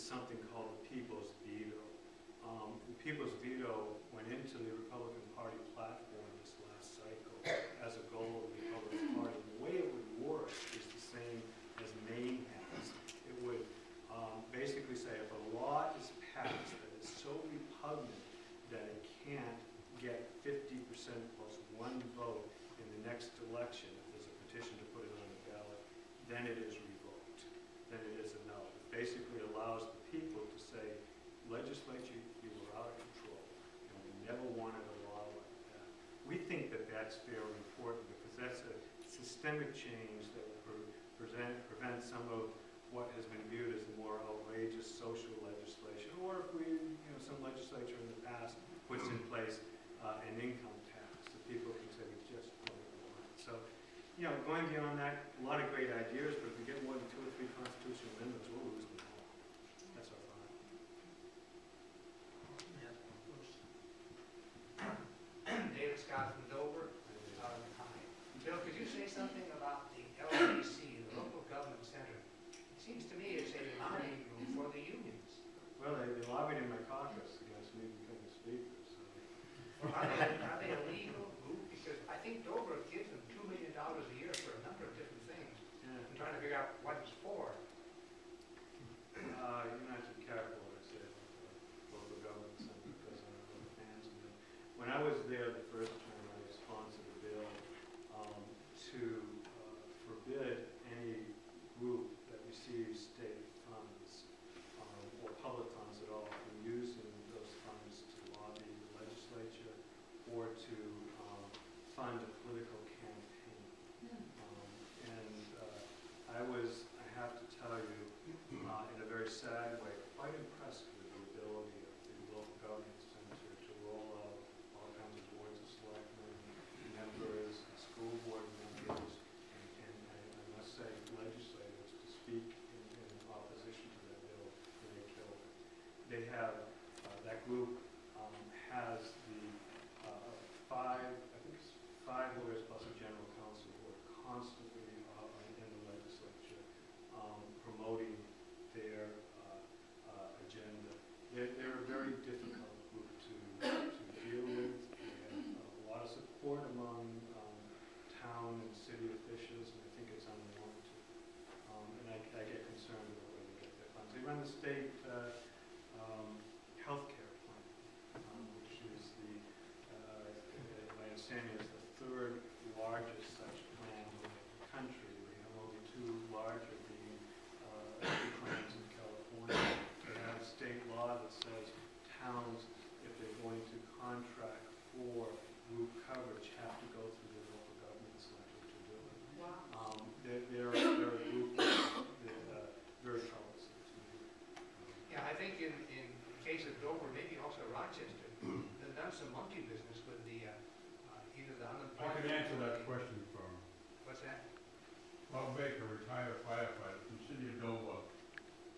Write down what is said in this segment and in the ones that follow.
something called the People's Veto. The People's Veto went into the Republican Party platform this last cycle as a goal of the Republican Party. The way it would work is the same as Maine has. It would basically say if a law is passed that is so repugnant that it can't get 50% plus one vote in the next election, if there's a petition to put it on the ballot, then it is revoked. Then it is a no. It basically allows the people to say, legislature, you were out of control, and we never wanted a law like that. We think that that's very important because that's a systemic change that will prevent some of what has been viewed as the more outrageous social legislation, or if some legislature in the past puts in place an income tax that people can say we just don't want. So, going beyond that, a lot of great ideas, but if we get more than 2 or 3 constitutional amendments, we'll lose them all. That's our thought. David Scott from Dover. Hi. Bill, could you say something about the LGC, the Local Government Center? It seems to me it's a lobbying group for the unions. Well, they lobbied in my caucus against me becoming speaker. So. Well, are they a legal group? Because I think Dover gives them $2 million a year for a number of different things. Yeah. I'm trying to figure out what it's for. You have to be careful what I say about the local government center because I'm not the fans of it. When I was there the first term, I sponsored a bill to forbid any group that receives state funds or public funds at all from using those funds to lobby the legislature or to fund a political campaign. I have to tell you, in a very sad way, quite impressed with the ability of the local government center to roll out all kinds of boards of selectmen, members, school board members, and I must say legislators to speak in opposition to that bill, and they killed it. They have, that group has the I think it's 5 lawyers plus a general counsel who are constantly in the legislature promoting their agenda. They're a very difficult group to deal with. They have a lot of support among town and city officials, and I think it's unwarranted. And I get concerned about where they get their funds. They run the state health care plan, which is my understanding is the 3rd largest such plan in the country. We have only 2 larger being plans in California. They have state law that says towns, if they're going to contract for group coverage, have to go through the local government center to do it. Wow. They're a group that's very troublesome to me. Yeah, I think in the case of Dover, maybe also Rochester, they've done some monkey business with the either the I unemployment. could answer that question for What's that? Bob Baker, retired firefighter from the city of Dover.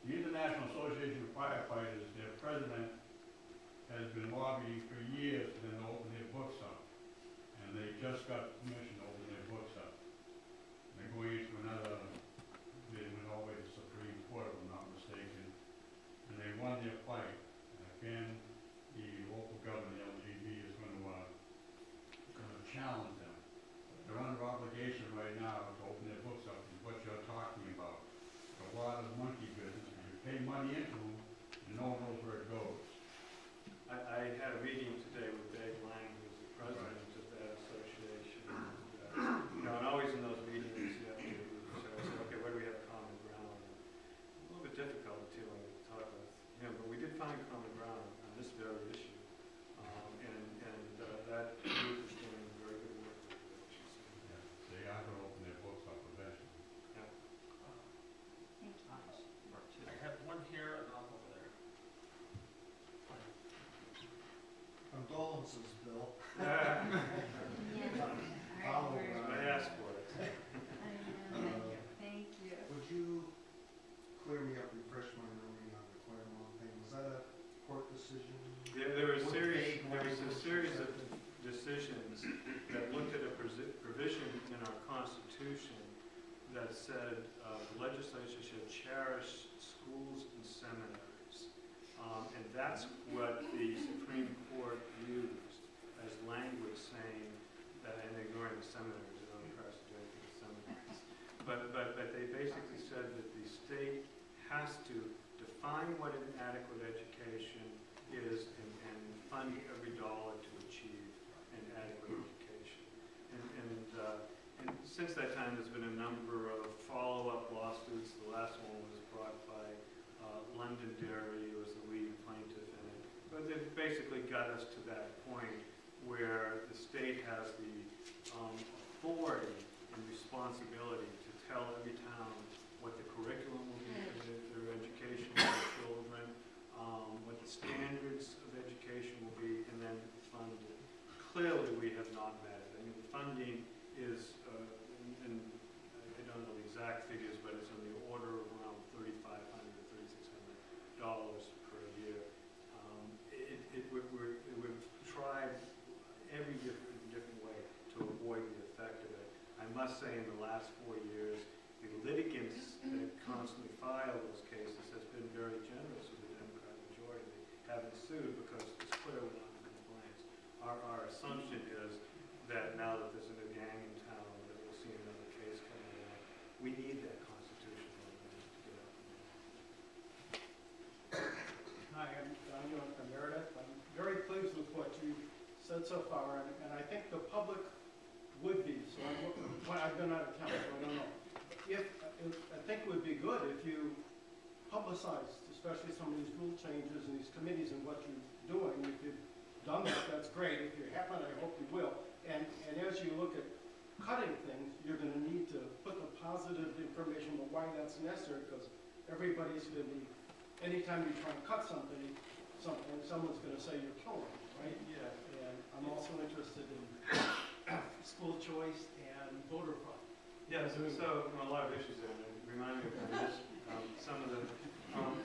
The International Association of Firefighters, their president, has been lobbying for years for them to open their books up. And they just got permission to open their books up. They're going into another, they went all the way to the Supreme Court, if I'm not mistaken. And they won their fight. And again, the local government, the LGB, is going to challenge them. They're under obligation right now to open their books up, is what you're talking about. A lot of monkey business. You pay money into them, and no one knows where it goes. I had a meeting today with Dave Lang, who's the president of that association. And always in those meetings, you have to say, okay, where do we have common ground? A little bit difficult to talk with him, but we did find common ground on this very issue. That group is doing very good work with the LGC. Yeah, they are going to open their books up eventually. Yeah. I have one here and I'll go over there. Condolences, Bill. I Yeah. asked for it. Thank you. Would you clear me up, refresh my memory on the Claremont thing? Was that a court decision? There was a series of decisions that looked at a provision in our Constitution that said the legislature should cherish schools and seminaries. that's what the Supreme Court used as language saying that, and ignoring the seminaries, they don't encourage to do anything with seminaries. But they basically said that the state has to define what an adequate education is and fund every dollar to achieve an adequate education. And since that time, there's been a number of follow-up lawsuits. The last one was brought by Londonderry, who was the leading plaintiff in it. But they've basically got us to that point where the state has the authority and responsibility to tell every town what the curriculum will be for their education of their children, what the standards of education will be, and then fund it. Clearly, we have not met it. I mean, the funding is, and I don't know the exact figures, but it's in the order of around $3,500 to $3,600 per year. We've tried every different way to avoid the effect of it. I must say, in the last 4 years, the litigants that constantly file those cases has been very generous with the Democratic majority. They haven't sued because it's clear we're not in compliance. Our assumption is that now that there's a new gang in town, that we'll see another case coming out. We need that constitutional amendment to get out there. Hi, I'm Meredith. I'm very pleased with what you said so far, and I think the public would be. So I've been out of town, so I don't know. I think it would be good if you publicized, especially some of these rule changes and these committees and what you're doing. If you've done that, that's great. If you haven't, I hope you will. And as you look at cutting things, you're going to need to put the positive information about why that's necessary, because everybody's going to be, anytime you try to cut something, someone's going to say you're killing, right? Yeah. And I'm also interested in school choice and voter fraud. Yeah, so a lot of issues there. And it reminded me of this, some of the,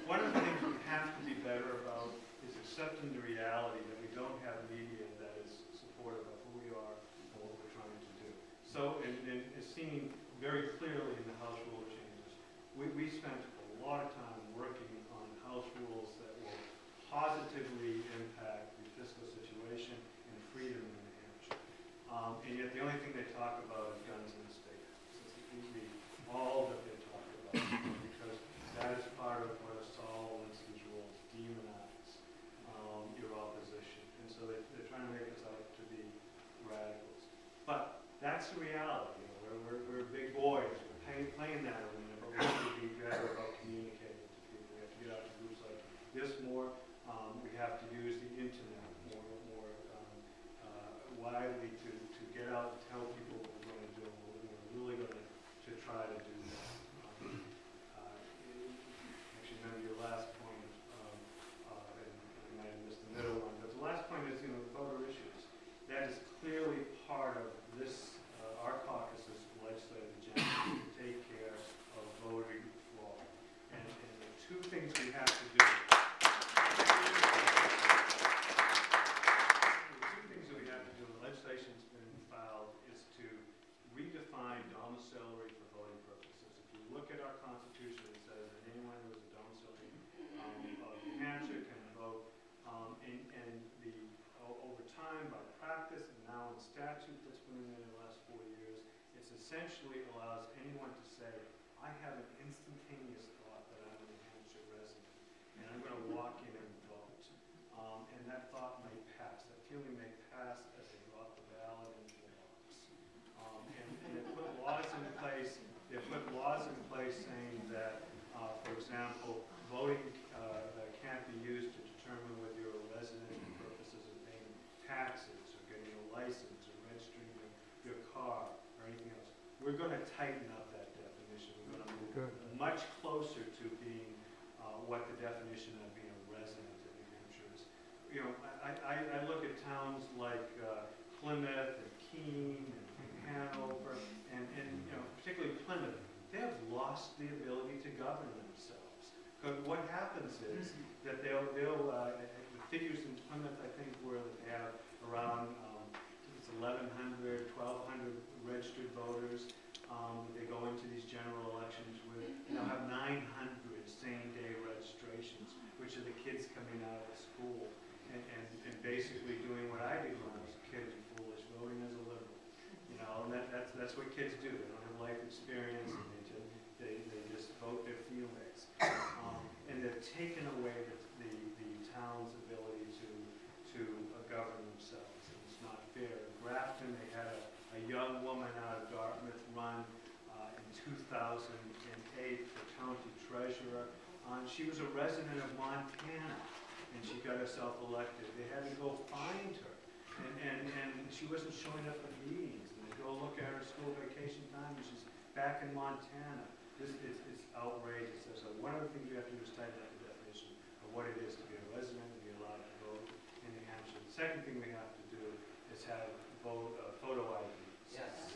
one of the things we have to be better about is accepting the reality that we don't have media that is supportive of who we are and what we're trying to do. So it's seen very clearly in the House rule changes. We spent a lot of time working on House rules that will positively impact the fiscal situation and freedom in New Hampshire. And yet the only thing they talk about is guns in the state. All that they talk about, because that is part of what Saul and these rules demonize your opposition. And so they're trying to make us out to be radicals. But that's the reality. You know, we're big boys. We're playing that arena, but we have to be better about communicating to people. We have to get out to groups like this more. We have to use the internet more widely to get out and tell people what we're going to do. We're really going to try to do that. Actually, maybe your last point, and I might have missed the middle one, but the last point is, the voter issues. That is clearly part of this, our caucus's legislative agenda, to take care of voting fraud. And the two things we have to do. Legislation's been filed is to redefine domiciliary for voting purposes. If you look at our Constitution, it says that anyone who is a domiciliary of New Hampshire can vote. And over time, by practice, and now in statute that's been in there the last 4 years, it essentially allows anyone to say, I have an instantaneous thought that I'm a New Hampshire resident, and I'm going to walk in and vote. And that thought may pass. That feeling may pass as they drop the ballot into the box. And they put laws in place. They put laws in place saying that, for example, voting can't be used to determine whether you're a resident for purposes of paying taxes or getting a license or registering your car or anything else. We're going to tighten up that definition. We're going to move much closer to being what the definition of being a resident in New Hampshire is. I look at towns like Plymouth and Keene and Hanover, and particularly Plymouth. They have lost the ability to govern themselves. Because what happens is that the figures in Plymouth, I think, were that they have around 1,100, 1,200 registered voters. They go into these general elections with, have 900 same-day registrations, which are the kids coming out of the school. basically doing what I did when I was a kid and foolish, voting as a liberal. You know, and that's what kids do. They don't have life experience, and they just vote their feelings. And they've taken away the town's ability to govern themselves. And it's not fair. In Grafton, they had a young woman out of Dartmouth run in 2008 for county treasurer. She was a resident of Montana, and she got herself elected. They had to go find her, and she wasn't showing up at meetings. And they go look at her school vacation time, and she's back in Montana. It's outrageous. So one of the things we have to do is tighten up the definition of what it is to be a resident and be allowed to vote in New Hampshire. The second thing we have to do is have photo ID. Yes.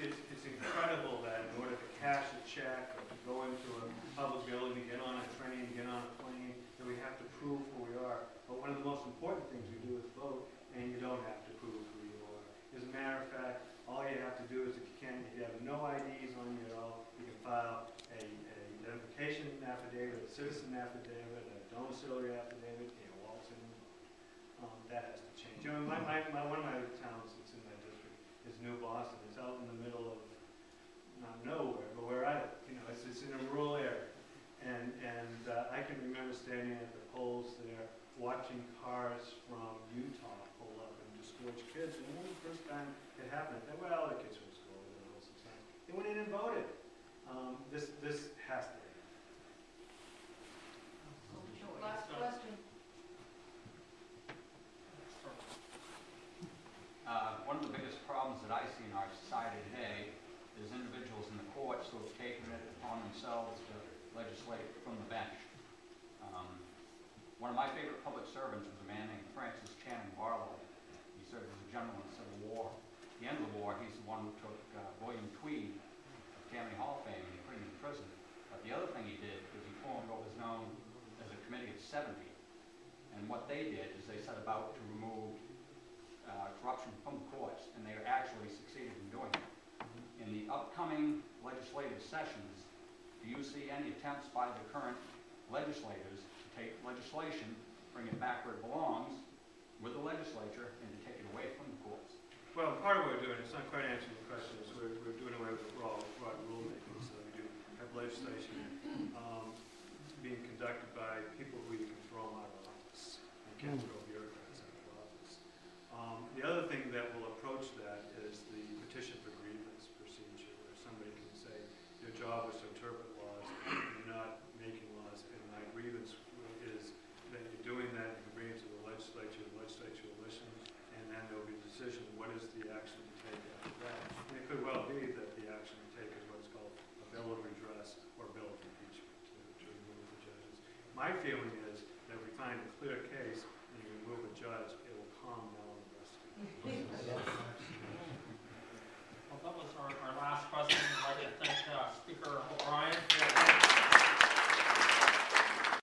It's incredible that in order to cash a check or to go into a public building, to get on a train, get on a plane, that we have to prove who we are. But one of the most important things we do is vote, and you don't have to prove who you are. As a matter of fact, all you have to do is if you have no IDs on you at all, you can file a identification affidavit, a citizen affidavit, a domiciliary affidavit, and waltz in and vote. That has to change. You know, one of my other towns that's in my district is New Boston. It's out in the middle of not nowhere, but where I live. You know, it's in a rural area, and I can remember standing at the polls there, watching cars from Utah pull up and discourage kids. And when the first time it happened, I thought, well, the kids were in school, they don't know sometimes. They went in and voted. This has to end. Last question. One of the biggest problems that I see in our society today is individuals in the courts who have taken it upon themselves to legislate from the bench. One of my favorite public servants was a man named Francis Channing Barlow. He served as a general in the Civil War. At the end of the war, he's the one who took William Tweed of Tammany Hall fame and he put him in prison. But the other thing he did was he formed what was known as a Committee of 70. And what they did is they set about to remove corruption from the courts, and they actually succeeded in doing it. In the upcoming legislative sessions, do you see any attempts by the current legislators to take legislation, bring it back where it belongs, with the legislature, and to take it away from the courts? Well, part of what we're doing, it's not quite answering the question, is we're doing away with the broad rulemaking, so we do have legislation being conducted by people who you can throw them out of office. You can't throw bureaucrats out of office. The other thing that will approach that is the petition for grievance procedure, where somebody can say, your job was to interpret laws, you're not making laws, and my grievance is that you're doing that, you can bring it to the legislature will listen, and then there will be a decision, what is the action to take after that? And it could well be that the action to take is what's called a bill of redress or bill of impeachment to remove the judges. My feeling is that if we find a clear case